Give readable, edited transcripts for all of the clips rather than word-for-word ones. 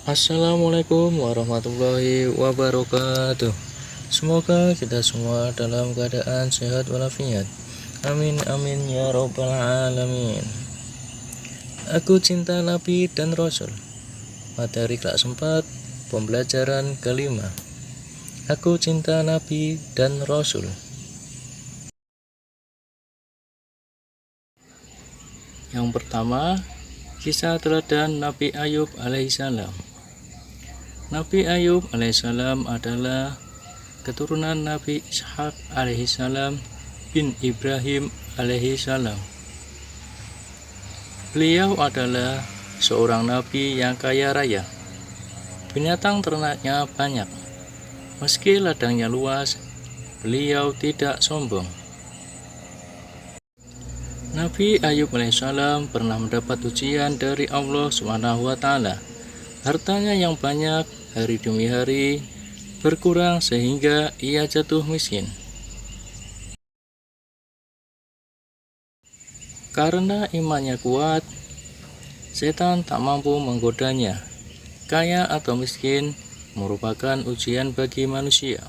Assalamualaikum warahmatullahi wabarakatuh. Semoga kita semua dalam keadaan sehat walafiat. Amin amin ya robbal alamin. Aku cinta Nabi dan Rasul. Materi kelas 4, pembelajaran kelima. Aku cinta Nabi dan Rasul. Yang pertama, kisah teladan Nabi Ayub alaihissalam. Nabi Ayub alaihissalam adalah keturunan Nabi Ishak alaihissalam bin Ibrahim alaihissalam. Beliau adalah seorang nabi yang kaya raya. Binatang ternaknya banyak. Meski ladangnya luas, beliau tidak sombong. Nabi Ayub alaihissalam pernah mendapat ujian dari Allah SWT. Hartanya yang banyak hari demi hari berkurang sehingga ia jatuh miskin. Karena imannya kuat, setan tak mampu menggodanya. Kaya atau miskin merupakan ujian bagi manusia.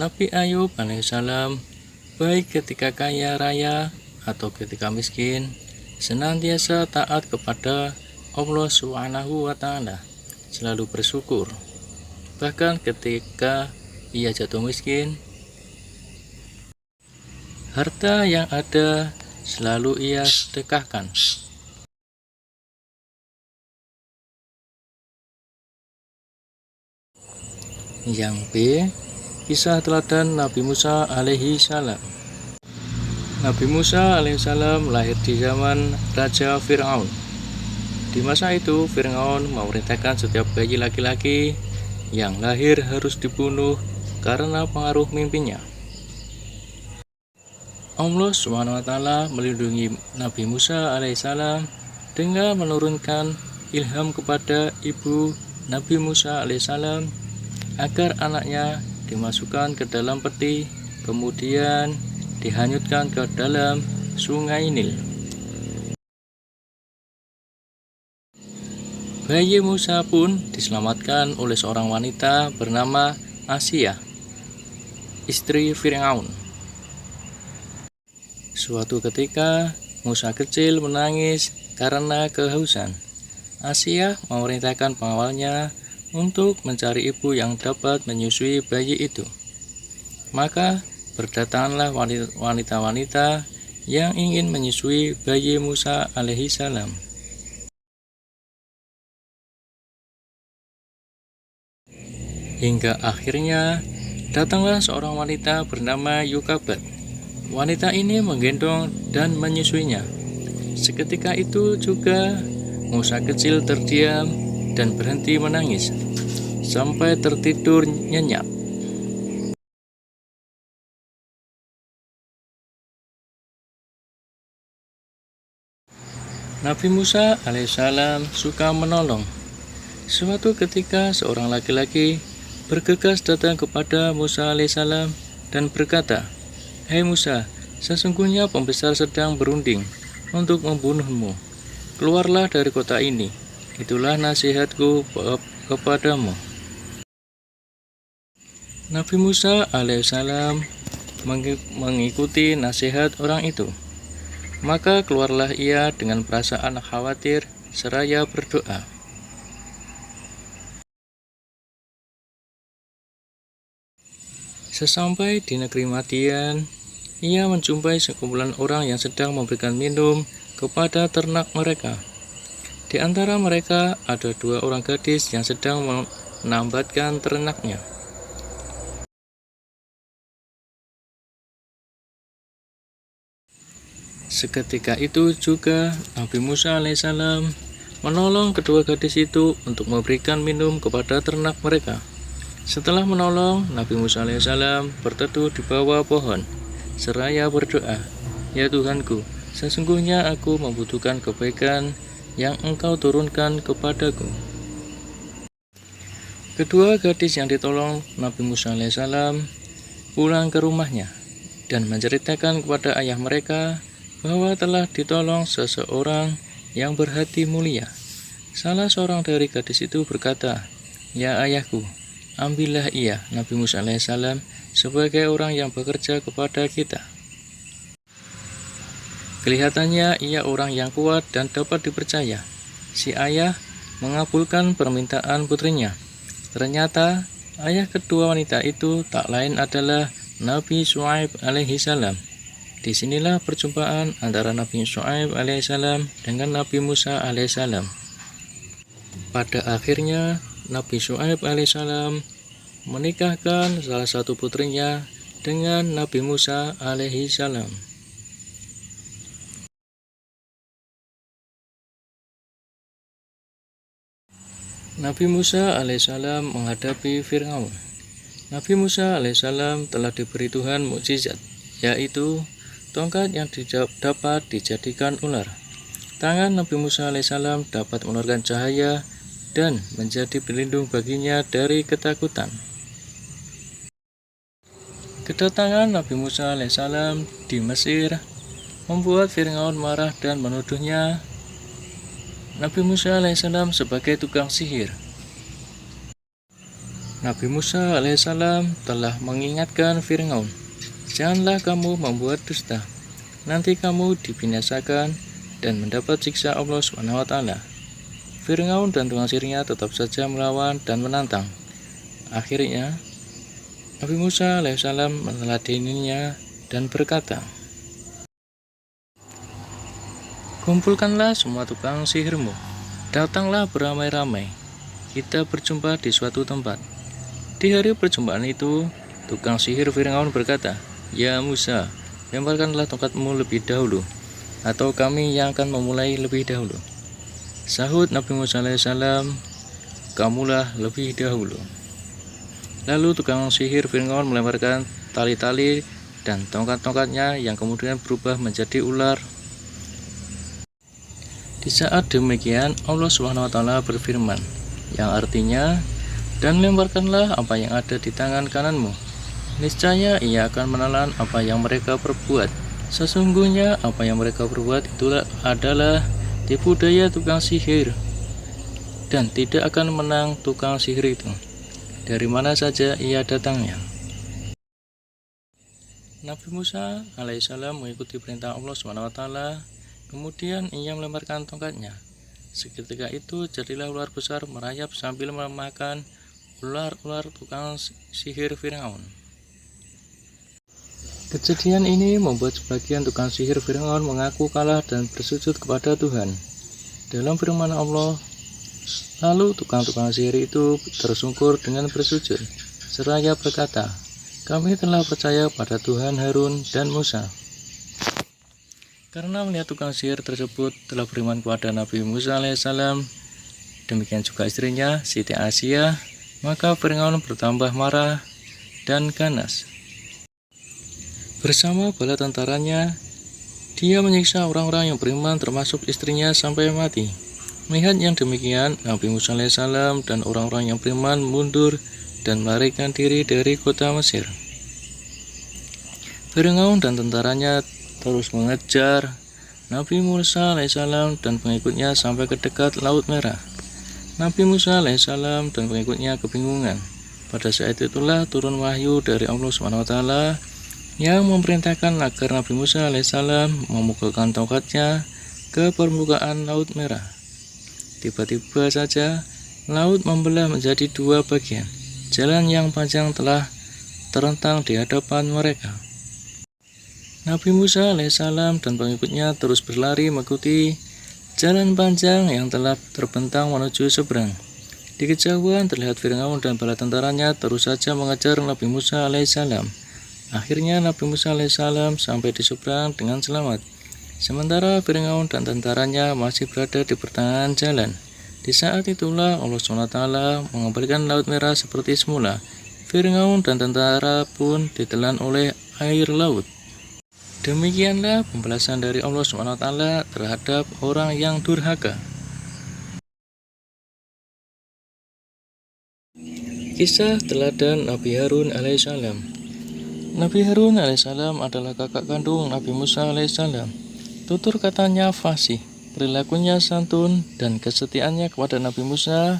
Nabi Ayub alaihissalam baik ketika kaya raya atau ketika miskin, senantiasa taat kepada Allah SWT, selalu bersyukur. Bahkan ketika ia jatuh miskin, harta yang ada selalu ia sedekahkan. Yang B, kisah teladan Nabi Musa alaihi salam. Nabi Musa alaihissalam lahir di zaman Raja Fir'aun. Di masa itu, Fir'aun memerintahkan setiap bayi laki-laki yang lahir harus dibunuh karena pengaruh mimpinya. Allah SWT melindungi Nabi Musa alaihissalam dengan menurunkan ilham kepada ibu Nabi Musa alaihissalam agar anaknya dimasukkan ke dalam peti, kemudian dihanyutkan ke dalam sungai Nil. Bayi Musa pun diselamatkan oleh seorang wanita bernama Asiyah, istri Fir'aun. Suatu ketika, Musa kecil menangis karena kehausan. Asiyah memerintahkan pengawalnya untuk mencari ibu yang dapat menyusui bayi itu. Maka berdatanganlah wanita-wanita yang ingin menyusui bayi Musa alaihissalam. Hingga akhirnya datanglah seorang wanita bernama Yukabat. Wanita ini menggendong dan menyusuinya. Seketika itu juga Musa kecil terdiam dan berhenti menangis sampai tertidur nyenyak. Nabi Musa alaihissalam suka menolong. Suatu ketika seorang laki-laki bergegas datang kepada Musa alaihissalam dan berkata, "Hai Musa, sesungguhnya pembesar sedang berunding untuk membunuhmu. Keluarlah dari kota ini. Itulah nasihatku kepadamu." Nabi Musa alaihissalam mengikuti nasihat orang itu. Maka keluarlah ia dengan perasaan khawatir seraya berdoa. Sesampai di negeri Madian, ia menjumpai sekumpulan orang yang sedang memberikan minum kepada ternak mereka. Di antara mereka ada 2 orang gadis yang sedang menambatkan ternaknya. Seketika itu juga Nabi Musa alaihissalam menolong kedua gadis itu untuk memberikan minum kepada ternak mereka. Setelah menolong, Nabi Musa alaihissalam berteduh di bawah pohon seraya berdoa, "Ya Tuhanku, sesungguhnya aku membutuhkan kebaikan yang Engkau turunkan kepadaku." Kedua gadis yang ditolong Nabi Musa alaihissalam pulang ke rumahnya dan menceritakan kepada ayah mereka bahwa telah ditolong seseorang yang berhati mulia. Salah seorang dari gadis itu berkata, "Ya ayahku, ambillah ia," Nabi Musa alaihissalam, "sebagai orang yang bekerja kepada kita. Kelihatannya ia orang yang kuat dan dapat dipercaya." Si ayah mengabulkan permintaan putrinya. Ternyata ayah kedua wanita itu tak lain adalah Nabi Syuaib alaihissalam. Disinilah perjumpaan antara Nabi Syuaib alaihissalam dengan Nabi Musa alaihissalam. Pada akhirnya Nabi Syuaib alaihissalam menikahkan salah satu putrinya dengan Nabi Musa alaihissalam. Nabi Musa alaihissalam menghadapi Fir'aun. Nabi Musa alaihissalam telah diberi Tuhan mukjizat, yaitu tongkat yang dapat dijadikan ular. Tangan Nabi Musa alaihissalam dapat mengeluarkan cahaya dan menjadi pelindung baginya dari ketakutan. Kedatangan Nabi Musa alaihissalam di Mesir membuat Fir'aun marah dan menuduhnya Nabi Musa alaihissalam sebagai tukang sihir. Nabi Musa alaihissalam telah mengingatkan Fir'aun, "Janganlah kamu membuat dusta, nanti kamu dibinasakan dan mendapat siksa Allah SWT." Fir'aun dan tukang sihirnya tetap saja melawan dan menantang. Akhirnya Nabi Musa alaihissalam meneladaninya dan berkata, "Kumpulkanlah semua tukang sihirmu, datanglah beramai-ramai, kita berjumpa di suatu tempat." Di hari perjumpaan itu, tukang sihir Fir'aun berkata, "Ya Musa, lemparkanlah tongkatmu lebih dahulu, atau kami yang akan memulai lebih dahulu." Sahut Nabi Musa alaihissalam, "Kamulah lebih dahulu." Lalu tukang sihir Fir'aun melemparkan tali-tali dan tongkat-tongkatnya yang kemudian berubah menjadi ular. Di saat demikian, Allah SWT berfirman, yang artinya, "Dan lemparkanlah apa yang ada di tangan kananmu. Niscaya ia akan menelan apa yang mereka perbuat. Sesungguhnya apa yang mereka perbuat itulah adalah tipu daya tukang sihir, dan tidak akan menang tukang sihir itu, dari mana saja ia datangnya." Nabi Musa alaihissalam mengikuti perintah Allah SWT. Kemudian ia melemparkan tongkatnya. Seketika itu jadilah ular besar merayap sambil memakan ular-ular tukang sihir Fir'aun. Kejadian ini membuat sebagian tukang sihir Fir'aun mengaku kalah dan bersujud kepada Tuhan. Dalam firman Allah, lalu tukang-tukang sihir itu tersungkur dengan bersujud, seraya berkata, "Kami telah percaya pada Tuhan Harun dan Musa." Karena melihat tukang sihir tersebut telah beriman kepada Nabi Musa alaihissalam, demikian juga istrinya Siti Asia, maka Fir'aun bertambah marah dan ganas. Bersama bala tentaranya, dia menyiksa orang-orang yang beriman termasuk istrinya sampai mati. Melihat yang demikian, Nabi Musa alaihissalam dan orang-orang yang beriman mundur dan melarikan diri dari kota Mesir. Fir'aun dan tentaranya terus mengejar Nabi Musa alaihissalam dan pengikutnya sampai ke dekat Laut Merah. Nabi Musa alaihissalam dan pengikutnya kebingungan. Pada saat itulah turun wahyu dari Allah SWT yang memerintahkan agar Nabi Musa alaihissalam memukulkan tongkatnya ke permukaan Laut Merah. Tiba-tiba saja laut membelah menjadi dua bagian. Jalan yang panjang telah terentang di hadapan mereka. Nabi Musa alaihissalam dan pengikutnya terus berlari mengikuti jalan panjang yang telah terbentang menuju seberang. Di kejauhan terlihat Fir'aun dan bala tentaranya terus saja mengejar Nabi Musa alaihissalam. Akhirnya Nabi Musa alaihissalam sampai di seberang dengan selamat. Sementara Fir'aun dan tentaranya masih berada di pertengahan jalan. Di saat itulah Allah SWT mengembalikan Laut Merah seperti semula. Fir'aun dan tentara pun ditelan oleh air laut. Demikianlah pembalasan dari Allah SWT terhadap orang yang durhaka. Kisah teladan Nabi Harun alaihissalam. Nabi Harun alaihissalam adalah kakak kandung Nabi Musa alaihissalam. Tutur katanya fasih, Perilakunya santun dan kesetiaannya kepada Nabi Musa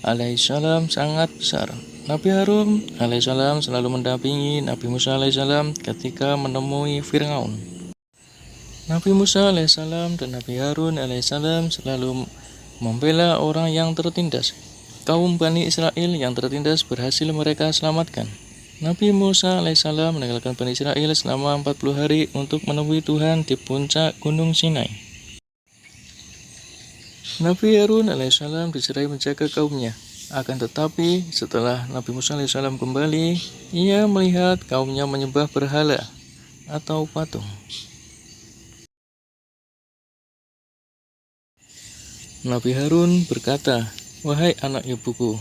alaihissalam sangat besar. Nabi Harun alaihissalam selalu mendampingi Nabi Musa alaihissalam ketika menemui Fir'aun. Nabi Musa alaihissalam dan Nabi Harun alaihissalam selalu membela orang yang tertindas. Kaum Bani Israel yang tertindas berhasil mereka selamatkan. Nabi Musa alaihissalam meninggalkan Bani Israel selama 40 hari untuk menemui Tuhan di puncak Gunung Sinai. Nabi Harun alaihissalam dicerai menjaga kaumnya. Akan tetapi setelah Nabi Musa alaihissalam kembali, ia melihat kaumnya menyembah berhala atau patung. Nabi Harun berkata, "Wahai anak ibuku,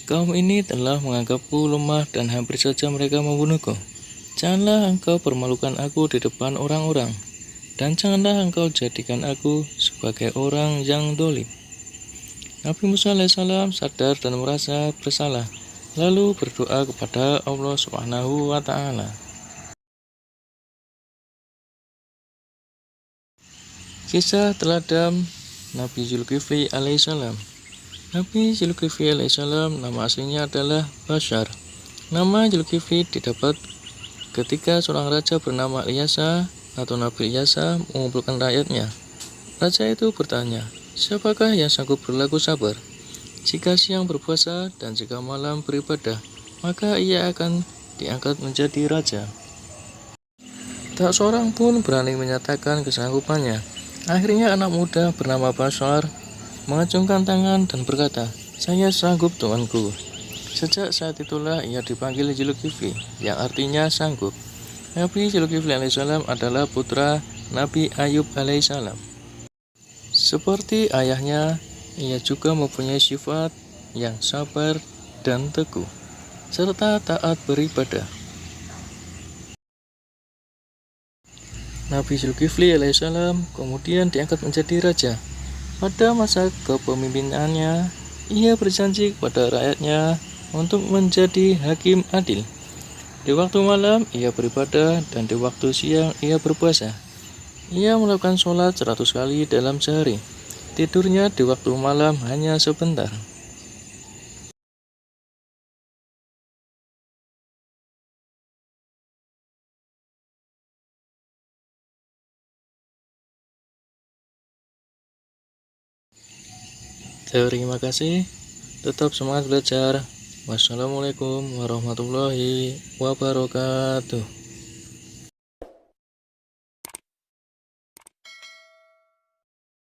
kaum ini telah menganggapku lemah dan hampir saja mereka membunuhku. Janganlah engkau permalukan aku di depan orang-orang. Dan janganlah engkau jadikan aku sebagai orang yang dolim." Nabi Musa alaihissalam sadar dan merasa bersalah, lalu berdoa kepada Allah Subhanahu wa Ta'ala. Kisah teladan Nabi Zulkifli alaihissalam. Nabi Zulkifli alaihissalam nama aslinya adalah Bashar. Nama Zulkifli didapat ketika seorang raja bernama Ilyasa atau Nabi Ilyasa mengumpulkan rakyatnya. Raja itu bertanya, "Siapakah yang sanggup berlaku sabar? Jika siang berpuasa dan jika malam beribadah, maka ia akan diangkat menjadi raja." Tak seorang pun berani menyatakan kesanggupannya. Akhirnya anak muda bernama Bashar mengacungkan tangan dan berkata, "Saya sanggup, tuanku." Sejak saat itulah ia dipanggil Zulkifli, yang artinya sanggup. Nabi Zulkifli alaihissalam adalah putra Nabi Ayub alaihissalam. Seperti ayahnya, ia juga mempunyai sifat yang sabar dan teguh, serta taat beribadah. Nabi Zulkifli alaihissalam kemudian diangkat menjadi raja. Pada masa kepemimpinannya, ia berjanji kepada rakyatnya untuk menjadi hakim adil. Di waktu malam ia beribadah dan di waktu siang ia berpuasa. Ia melakukan sholat 100 kali dalam sehari. Tidurnya di waktu malam hanya sebentar. Terima kasih. Tetap semangat belajar. Wassalamualaikum warahmatullahi wabarakatuh.